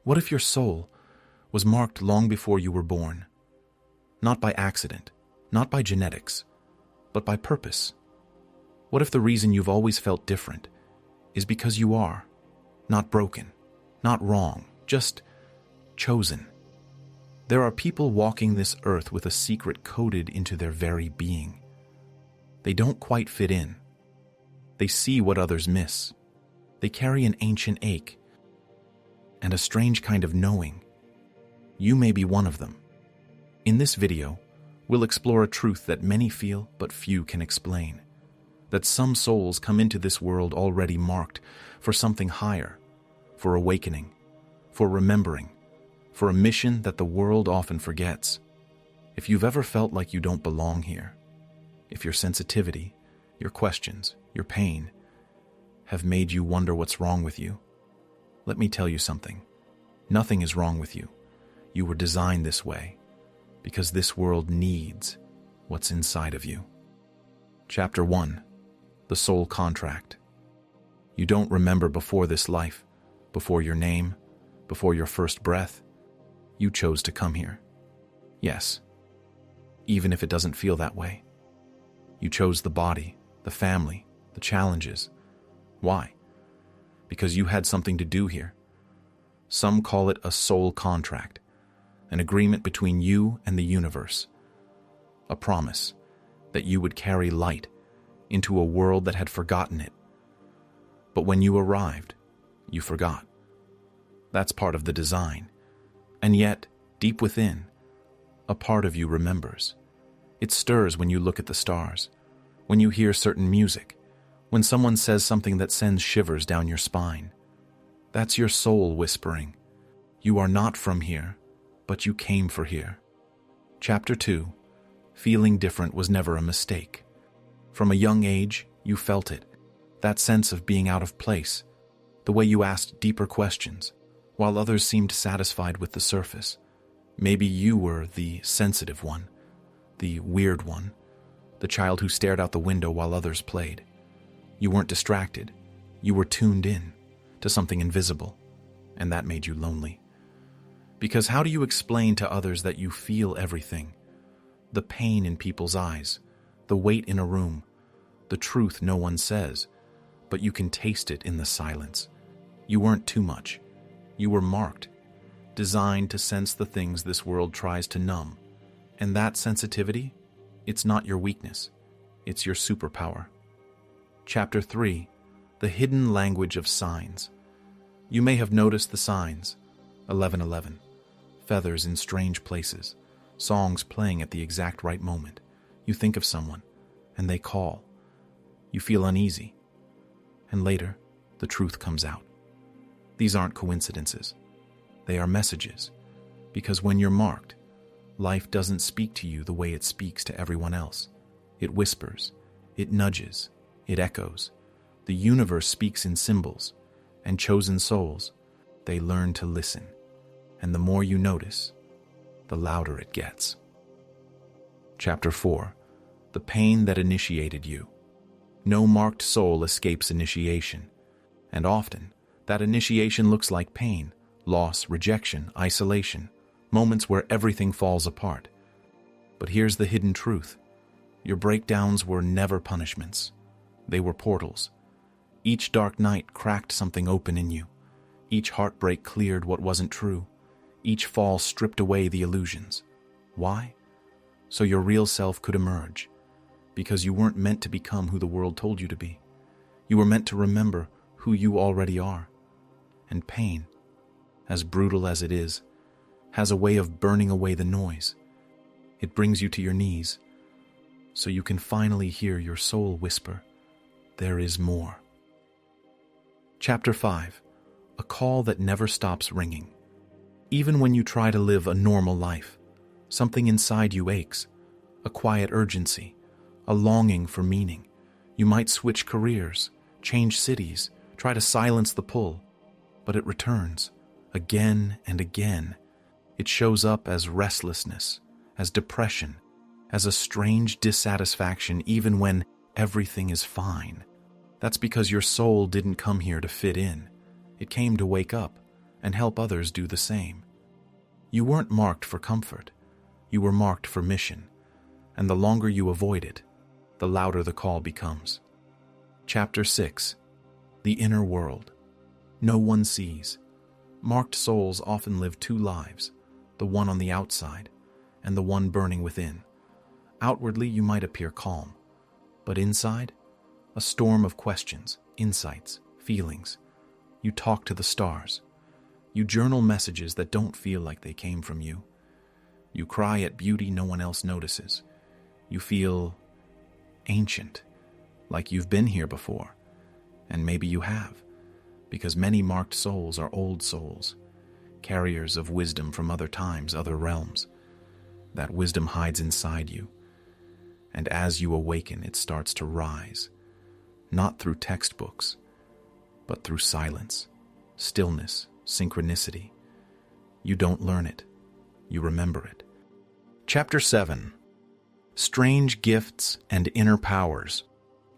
What if your soul was marked long before you were born? Not by accident, not by genetics, but by purpose. What if the reason you've always felt different is because you are not broken, not wrong, just chosen? There are people walking this earth with a secret coded into their very being. They don't quite fit in. They see what others miss. They carry an ancient ache and a strange kind of knowing. You may be one of them. In this video, we'll explore a truth that many feel but few can explain. That some souls come into this world already marked for something higher, for awakening, for remembering, for a mission that the world often forgets. If you've ever felt like you don't belong here, if your sensitivity, your questions, your pain have made you wonder what's wrong with you, let me tell you something. Nothing is wrong with you. You were designed this way because this world needs what's inside of you. Chapter 1. The Soul Contract. You don't remember before this life, before your name, before your first breath. You chose to come here. Yes, even if it doesn't feel that way. You chose the body, the family, the challenges. Why? Because you had something to do here. Some call it a soul contract, an agreement between you and the universe, a promise that you would carry light into a world that had forgotten it. But when you arrived, you forgot. That's part of the design. And yet, deep within, a part of you remembers. It stirs when you look at the stars, when you hear certain music, when someone says something that sends shivers down your spine. That's your soul whispering. You are not from here, but you came for here. Chapter 2. Feeling different was never a mistake. From a young age, you felt it. That sense of being out of place. The way you asked deeper questions, while others seemed satisfied with the surface. Maybe you were the sensitive one, the weird one, the child who stared out the window while others played. You weren't distracted. You were tuned in to something invisible, and that made you lonely. Because how do you explain to others that you feel everything? The pain in people's eyes, the weight in a room, the truth no one says, but you can taste it in the silence. You weren't too much. You were marked, designed to sense the things this world tries to numb. And that sensitivity, it's not your weakness, it's your superpower. Chapter 3. The Hidden Language of Signs. You may have noticed the signs. 11:11. Feathers in strange places. Songs playing at the exact right moment. You think of someone, and they call. You feel uneasy. And later, the truth comes out. These aren't coincidences. They are messages. Because when you're marked, life doesn't speak to you the way it speaks to everyone else. It whispers. It nudges. It echoes. The universe speaks in symbols, and chosen souls, they learn to listen. And the more you notice, the louder it gets. Chapter 4. The Pain That Initiated You. No marked soul escapes initiation, and often that initiation looks like pain, loss, rejection, isolation, moments where everything falls apart. But here's the hidden truth. Your breakdowns were never punishments. They were portals. Each dark night cracked something open in you. Each heartbreak cleared what wasn't true. Each fall stripped away the illusions. Why? So your real self could emerge. Because you weren't meant to become who the world told you to be. You were meant to remember who you already are. And pain, as brutal as it is, has a way of burning away the noise. It brings you to your knees, so you can finally hear your soul whisper, "There is more." Chapter 5. A Call That Never Stops Ringing. Even when you try to live a normal life, something inside you aches, a quiet urgency, a longing for meaning. You might switch careers, change cities, try to silence the pull, but it returns, again and again. It shows up as restlessness, as depression, as a strange dissatisfaction even when everything is fine. That's because your soul didn't come here to fit in. It came to wake up, and help others do the same. You weren't marked for comfort. You were marked for mission, and the longer you avoid it, the louder the call becomes. Chapter 6. The Inner World. No one sees. Marked souls often live two lives, the one on the outside and the one burning within. Outwardly, you might appear calm, but inside, a storm of questions, insights, feelings. You talk to the stars. You journal messages that don't feel like they came from you. You cry at beauty no one else notices. You feel ancient, like you've been here before. And maybe you have, because many marked souls are old souls, carriers of wisdom from other times, other realms. That wisdom hides inside you, and as you awaken, it starts to rise, not through textbooks, but through silence, stillness, synchronicity. You don't learn it, you remember it. Chapter 7. Strange Gifts and Inner Powers.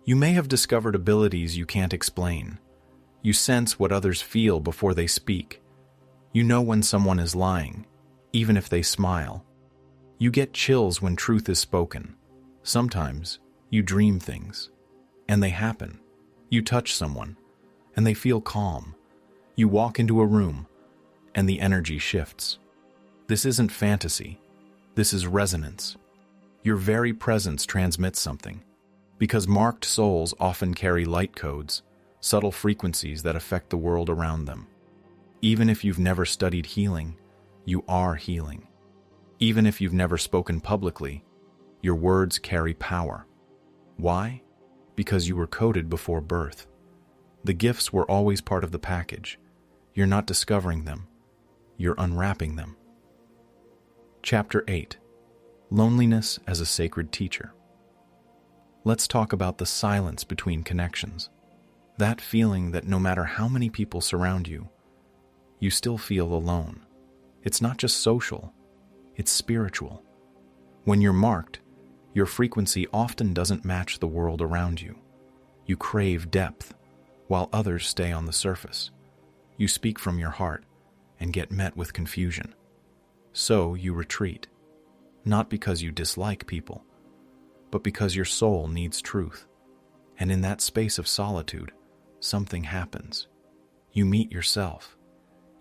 You may have discovered abilities you can't explain. You sense what others feel before they speak. You know when someone is lying, even if they smile. You get chills when truth is spoken. Sometimes you dream things, and they happen. You touch someone, and they feel calm. You walk into a room, and the energy shifts. This isn't fantasy. This is resonance. Your very presence transmits something, because marked souls often carry light codes, subtle frequencies that affect the world around them. Even if you've never studied healing, you are healing. Even if you've never spoken publicly, your words carry power. Why? Because you were coded before birth. The gifts were always part of the package. You're not discovering them. You're unwrapping them. Chapter 8. Loneliness as a Sacred Teacher. Let's talk about the silence between connections. That feeling that no matter how many people surround you, you still feel alone. It's not just social, it's spiritual. When you're marked, your frequency often doesn't match the world around you. You crave depth, while others stay on the surface. You speak from your heart and get met with confusion. So you retreat, not because you dislike people, but because your soul needs truth. And in that space of solitude, something happens. You meet yourself.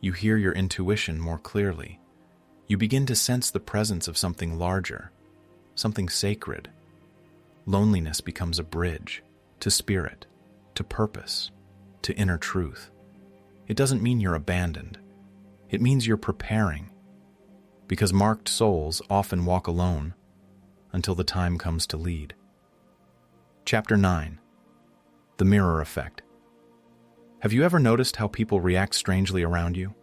You hear your intuition more clearly. You begin to sense the presence of something larger, something sacred. Loneliness becomes a bridge to spirit, to purpose, to inner truth. It doesn't mean you're abandoned. It means you're preparing, because marked souls often walk alone until the time comes to lead. Chapter 9. The Mirror Effect. Have you ever noticed how people react strangely around you?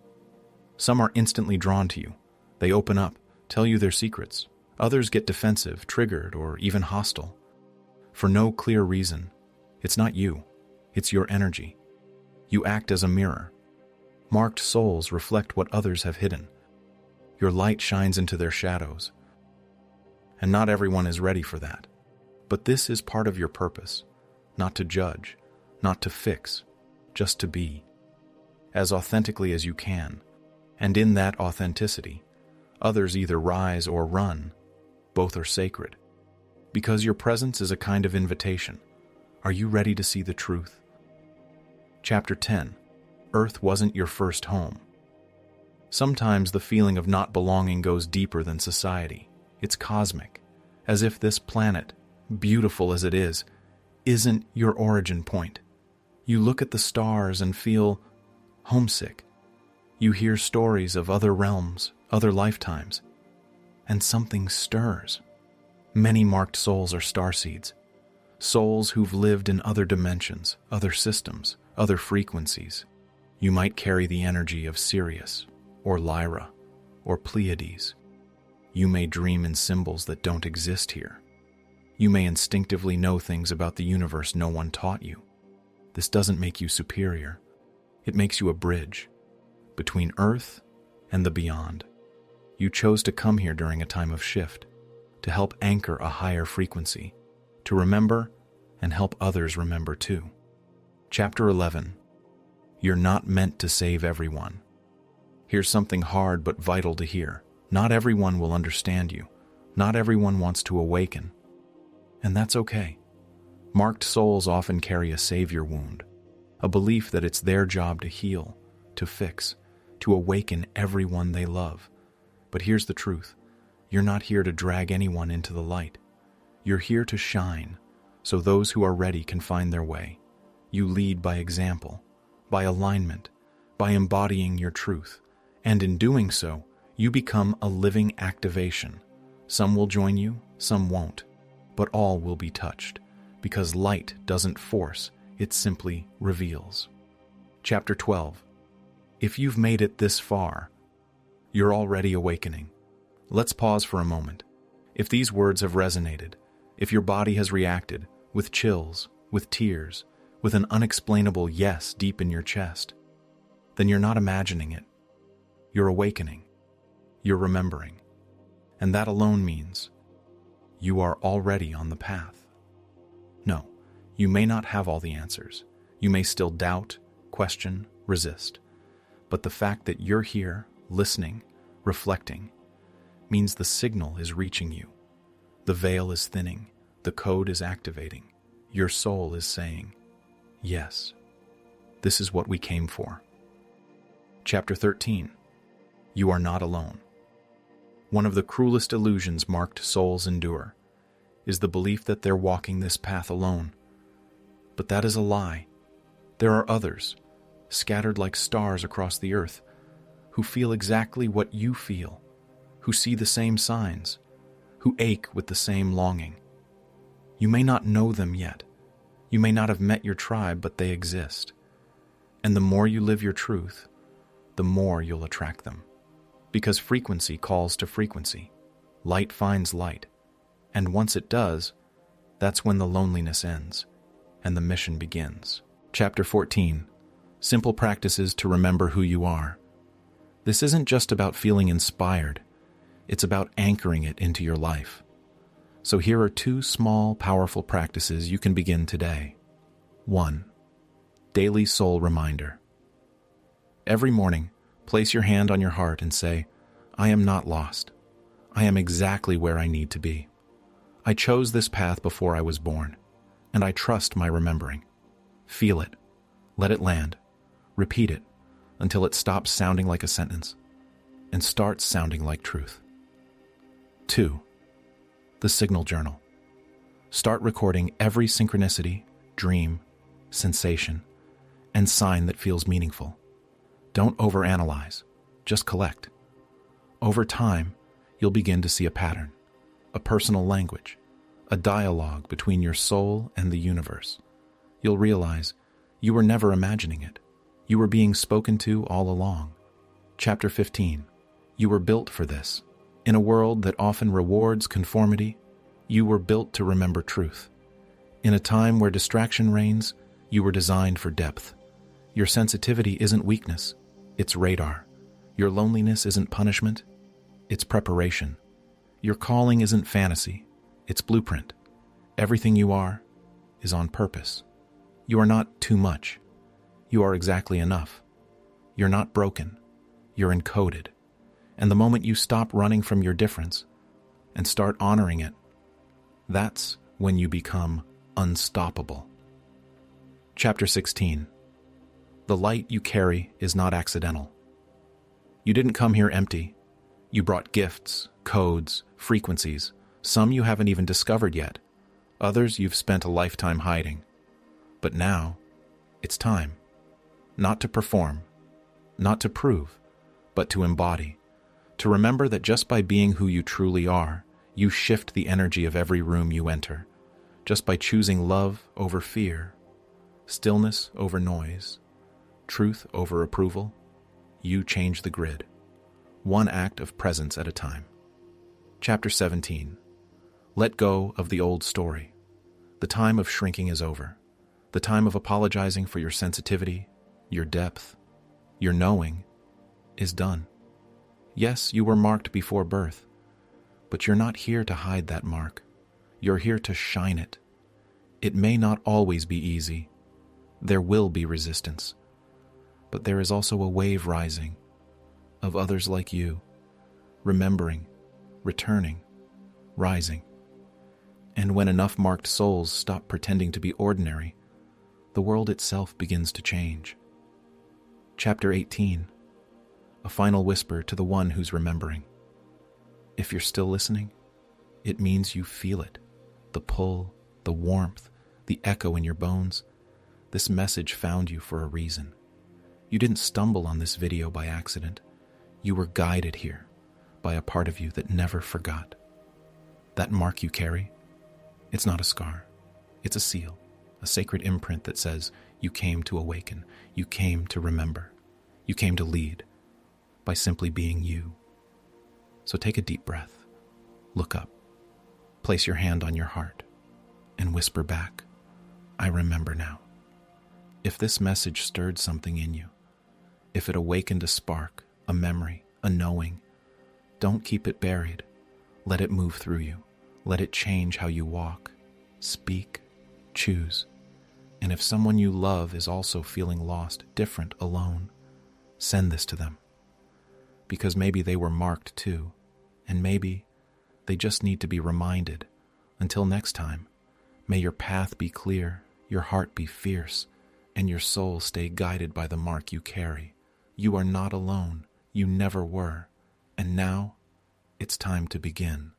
Some are instantly drawn to you. They open up, tell you their secrets. Others get defensive, triggered, or even hostile. For no clear reason. It's not you. It's your energy. You act as a mirror. Marked souls reflect what others have hidden. Your light shines into their shadows. And not everyone is ready for that. But this is part of your purpose. Not to judge, not to fix, just to be. As authentically as you can. And in that authenticity, others either rise or run. Both are sacred. Because your presence is a kind of invitation. Are you ready to see the truth? Chapter 10. Earth wasn't your first home. Sometimes the feeling of not belonging goes deeper than society. It's cosmic, as if this planet, beautiful as it is, isn't your origin point. You look at the stars and feel homesick. You hear stories of other realms, other lifetimes, and something stirs. Many marked souls are starseeds, souls who've lived in other dimensions, other systems, other frequencies. You might carry the energy of Sirius, or Lyra, or Pleiades. You may dream in symbols that don't exist here. You may instinctively know things about the universe no one taught you. This doesn't make you superior. It makes you a bridge between Earth and the beyond. You chose to come here during a time of shift, to help anchor a higher frequency, to remember and help others remember too. Chapter 11. You're not meant to save everyone. Here's something hard but vital to hear. Not everyone will understand you. Not everyone wants to awaken. And that's okay. Marked souls often carry a savior wound, a belief that it's their job to heal, to fix, to awaken everyone they love. But here's the truth. You're not here to drag anyone into the light. You're here to shine, so those who are ready can find their way. You lead by example, by alignment, by embodying your truth. And in doing so, you become a living activation. Some will join you, some won't, but all will be touched, because light doesn't force, it simply reveals. Chapter 12. If you've made it this far, you're already awakening. Let's pause for a moment. If these words have resonated, if your body has reacted, with chills, with tears, with an unexplainable yes deep in your chest, then you're not imagining it. You're awakening. You're remembering. And that alone means you are already on the path. No, you may not have all the answers. You may still doubt, question, resist. But the fact that you're here, listening, reflecting, means the signal is reaching you. The veil is thinning. The code is activating. Your soul is saying, yes, this is what we came for. Chapter 13. You are not alone. One of the cruelest illusions marked souls endure is the belief that they're walking this path alone. But that is a lie. There are others, scattered like stars across the earth, who feel exactly what you feel, who see the same signs, who ache with the same longing. You may not know them yet. You may not have met your tribe, but they exist. And the more you live your truth, the more you'll attract them. Because frequency calls to frequency. Light finds light. And once it does, that's when the loneliness ends and the mission begins. Chapter 14. Simple practices to remember who you are. This isn't just about feeling inspired. It's about anchoring it into your life. So here are 2 small, powerful practices you can begin today. 1. Daily soul reminder. Every morning, place your hand on your heart and say, I am not lost. I am exactly where I need to be. I chose this path before I was born, and I trust my remembering. Feel it. Let it land. Repeat it until it stops sounding like a sentence and starts sounding like truth. 2. The signal journal. Start recording every synchronicity, dream, sensation, and sign that feels meaningful. Don't overanalyze, just collect. Over time, you'll begin to see a pattern, a personal language, a dialogue between your soul and the universe. You'll realize you were never imagining it. You were being spoken to all along. Chapter 15. You were built for this. In a world that often rewards conformity, you were built to remember truth. In a time where distraction reigns, you were designed for depth. Your sensitivity isn't weakness, it's radar. Your loneliness isn't punishment, it's preparation. Your calling isn't fantasy, it's blueprint. Everything you are is on purpose. You are not too much. You are exactly enough. You're not broken. You're encoded. And the moment you stop running from your difference and start honoring it, that's when you become unstoppable. Chapter 16. The light you carry is not accidental. You didn't come here empty. You brought gifts, codes, frequencies. Some you haven't even discovered yet. Others you've spent a lifetime hiding. But now, it's time. Not to perform, not to prove, but to embody. To remember that just by being who you truly are, you shift the energy of every room you enter. Just by choosing love over fear, stillness over noise, truth over approval, you change the grid. One act of presence at a time. Chapter 17. Let go of the old story. The time of shrinking is over. The time of apologizing for your sensitivity, your depth, your knowing is done. Yes, you were marked before birth, but you're not here to hide that mark. You're here to shine it. It may not always be easy. There will be resistance. But there is also a wave rising, of others like you, remembering, returning, rising. And when enough marked souls stop pretending to be ordinary, the world itself begins to change. Chapter 18. A final whisper to the one who's remembering. If you're still listening, it means you feel it. The pull, the warmth, the echo in your bones. This message found you for a reason. You didn't stumble on this video by accident. You were guided here by a part of you that never forgot. That mark you carry, it's not a scar. It's a seal, a sacred imprint that says you came to awaken, you came to remember, you came to lead by simply being you. So take a deep breath, look up, place your hand on your heart, and whisper back, I remember now. If this message stirred something in you, if it awakened a spark, a memory, a knowing, don't keep it buried. Let it move through you. Let it change how you walk, speak, choose. And if someone you love is also feeling lost, different, alone, send this to them. Because maybe they were marked too, and maybe they just need to be reminded. Until next time, may your path be clear, your heart be fierce, and your soul stay guided by the mark you carry. You are not alone. You never were. And now, it's time to begin.